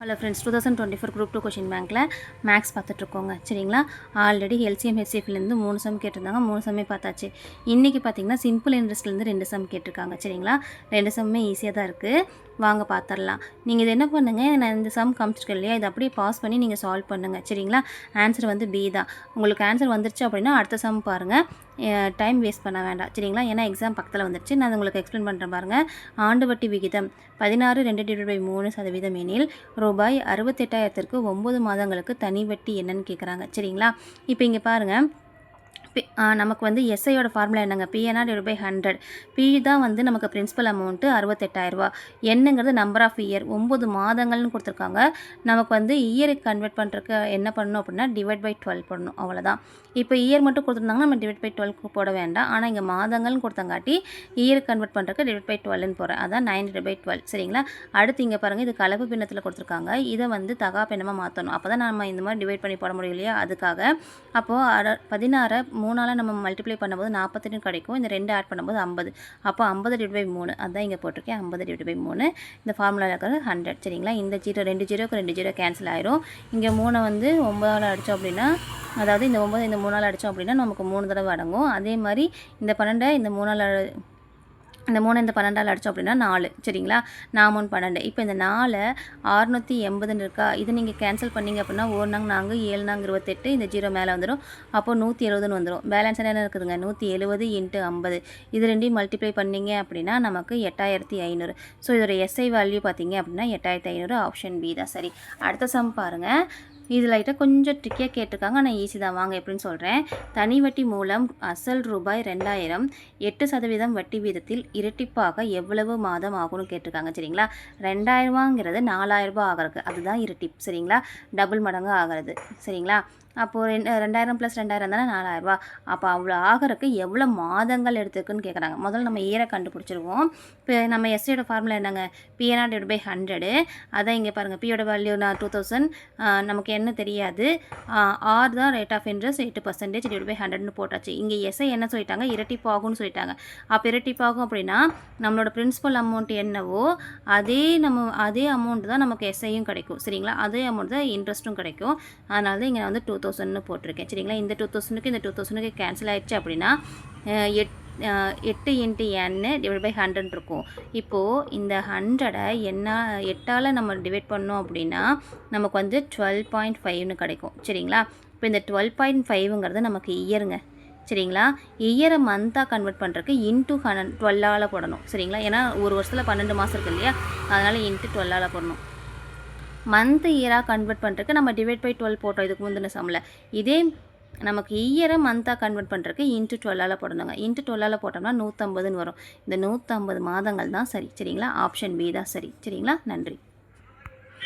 Hello friends 2024 group 2 question பேங்க்கில் maths பார்த்துட்ருக்கோங்க சரிங்களா. Already LCM ஹெச்சிஎஃப்லேருந்து 3 some கேட்டிருந்தாங்க, 3 சம்மே பார்த்தாச்சு. இன்றைக்கி பார்த்தீங்கன்னா சிம்பிள் இன்ட்ரெஸ்ட்லேருந்து 2 சம் கேட்டிருக்காங்க சரிங்களா. 2 சம்மே ஈஸியாக தான் இருக்குது, வாங்க பார்த்துடலாம். நீங்கள் இது என்ன பண்ணுங்கள், நான் இந்த சம் காமிச்சிருக்கேன் இல்லையா, இதை அப்படியே பாஸ் பண்ணி நீங்கள் சால்வ் பண்ணுங்கள் சரிங்களா. ஆன்சர் வந்து பி தான். உங்களுக்கு ஆன்சர் வந்துருச்சு அப்படின்னா அடுத்த சம் பாருங்கள், டைம் வேஸ்ட் பண்ண வேண்டாம் சரிங்களா. ஏன்னா எக்ஸாம் பக்கத்தில் வந்துருச்சு, நான் உங்களுக்கு எக்ஸ்பிளைன் பண்ணுறேன் பாருங்கள். ஆண்டு வட்டி விகிதம் 16.2/3% எனில் ரூபாய் 68,000க்கு 9 மாதங்களுக்கு தனி வட்டி என்னன்னு கேட்குறாங்க சரிங்களா. இப்போ இங்கே பாருங்கள், நமக்கு வந்து எஸ்ஐயோட ஃபார்முலா என்னங்க, P/100. பி தான் வந்து நமக்கு பிரின்சிபல் அமௌண்ட்டு 68,000. என்னங்கிறது நம்பர் ஆஃப் இயர், 9 மாதங்கள்னு கொடுத்துருக்காங்க. நமக்கு வந்து இயருக்கு கன்வெர்ட் பண்ணுறதுக்கு என்ன பண்ணணும் அப்படின்னா டிவைட் பை 12 பண்ணணும், அவ்வளோதான். இப்போ இயர் மட்டும் கொடுத்துருந்தாங்கன்னா நம்ம டிவைட் பை 12 போட வேண்டாம். ஆனால் இங்கே மாதங்கள்னு கொடுத்தங்காட்டி இயருக்கு கன்வெர்ட் பண்ணுறதுக்கு டிவைட் பை 12ன்னு போகிறேன், அதான் 9/12 சரிங்களா. அடுத்து இங்கே பாருங்கள், இது கலப்பு பின்னத்தில் கொடுத்துருக்காங்க, இதை வந்து தகா பின்னமாக மாற்றணும், அப்போ தான் நம்ம இந்த மாதிரி டிவைட் பண்ணி போட முடியும் இல்லையா, அதுக்காக. அப்போது 16 3ஆல் நம்ம மல்டிப்ளை பண்ணும்போது 48 கிடைக்கும், இந்த 2 ஆட் பண்ணும்போது 50, அப்போ 50/3, அதுதான் இங்கே போட்டிருக்கேன் 50/3. இந்த ஃபார்முலா இருக்கிறது 100 சரிங்களா. இந்த 2 ஜீரோக்கு 2 ஜீரோ கேன்சல் ஆயிரும். இங்கே 3 வந்து 9ஆல் அடித்தோம் அப்படின்னா, அதாவது இந்த 9 இந்த 3ஆல் அடித்தோம் அப்படின்னா நமக்கு 3 தடவை அடங்கும். அதே மாதிரி இந்த 12 இந்த 3ஆல் இந்த 3 இந்த 12ஆல் அடித்தோம் அப்படின்னா 4 சரிங்களா. 4 12. இப்போ இந்த 4 680 இருக்கா, இது நீங்கள் கேன்சல் பண்ணிங்க அப்படின்னா 1 நாங்க 4 7 நாங்க 28, இந்த 0 மேலே வந்துடும், அப்போது 170ன்னு வந்துடும். பேலன்ஸ் என்ன இருக்குதுங்க, 170 × 50. இது ரெண்டையும் மல்டிப்ளை பண்ணிங்க அப்படின்னா நமக்கு 8500. ஸோ இதோட எஸ்ஐ வேல்யூ பார்த்தீங்க அப்படின்னா 8500, ஆப்ஷன் பி தான் சரி. அடுத்த சம் பாருங்கள், இது லைட்டாக கொஞ்சம் ட்ரிக்கியாக கேட்டிருக்காங்க, ஆனால் ஈஸி தான், வாங்க எப்படின்னு சொல்கிறேன். தனி வட்டி மூலம் அசல் ரூபாய் 2000 8% வட்டி வீதத்தில் இரட்டிப்பாக எவ்வளவு மாதம் ஆகும்னு கேட்டிருக்காங்க சரிங்களா. 2000வாங்கிறது 4000 ஆகிறது, அதுதான் இரட்டிப்பு சரிங்களா, டபுள் மடங்கு ஆகிறது சரிங்களா. அப்போது 2000 + 2000 தானே 4000. அப்போ அவ்வளோ ஆகிறதுக்கு எவ்வளோ மாதங்கள் எடுத்துக்குன்னு கேட்குறாங்க. முதல்ல நம்ம இயரை கண்டுபிடிச்சிருவோம். இப்போ நம்ம எஸ்ஐயோட ஃபார்முலா என்னங்க, P/100. அதான் இங்கே பாருங்கள், பியோட வேல்யூ நான் 2000, நமக்கு என்ன தெரியாது, ஆர் தான் ரேட் ஆஃப் இன்ட்ரெஸ்ட் 8% /100ன்னு போட்டாச்சு. இங்கே எஸ்ஐ என்ன சொல்லிட்டாங்க, இரட்டிப்பாகும்னு சொல்லிட்டாங்க. அப்போ இரட்டிப்பாகும் அப்படின்னா நம்மளோட பிரின்சிபல் அமௌண்ட் என்னவோ அதே அமௌண்ட் தான் நமக்கு எஸ்ஐயும் கிடைக்கும் சரிங்களா, அதே அமௌண்ட் தான் இன்ட்ரெஸ்ட்டும் கிடைக்கும். அதனால தான் இங்கே நான் வந்து 2000ன்னு போட்டிருக்கேன் சரிங்களா. இந்த 2000க்கு இந்த 2000க்கு கேன்சல் ஆகிடுச்சு அப்படின்னா 8 × n/100 இருக்கும். இப்போது இந்த 100 என்ன 8ஆல் நம்ம டிவைட் பண்ணோம் அப்படின்னா நமக்கு வந்து 12.5ன்னு கிடைக்கும் சரிங்களா. இப்போ இந்த 12.5ங்கிறது நமக்கு இயருங்க சரிங்களா. இயரை மந்தாக கன்வெர்ட் பண்ணுறதுக்கு இன்ட்டு 12ஆல் போடணும் சரிங்களா. ஏன்னா ஒரு வருஷத்தில் 12 மாதம் இருக்குது இல்லையா, அதனால் இன்ட்டு 12ஆல் போடணும். மந்த் இயராக கன்வெர்ட் பண்ணுறதுக்கு நம்ம டிவைட் பை 12 போட்டோம் இதுக்கு முந்தின சம்மில். இதே நமக்கு இயரை மந்தாக கன்வெர்ட் பண்ணுறதுக்கு இன்ட்டு 12ஆல் போடணுங்க. இன்ட்டு 12ஆல் போட்டோம்னா 150ன்னு வரும். இந்த 150 மாதங்கள் தான் சரி சரிங்களா, ஆப்ஷன் பி தான் சரி சரிங்களா. நன்றி.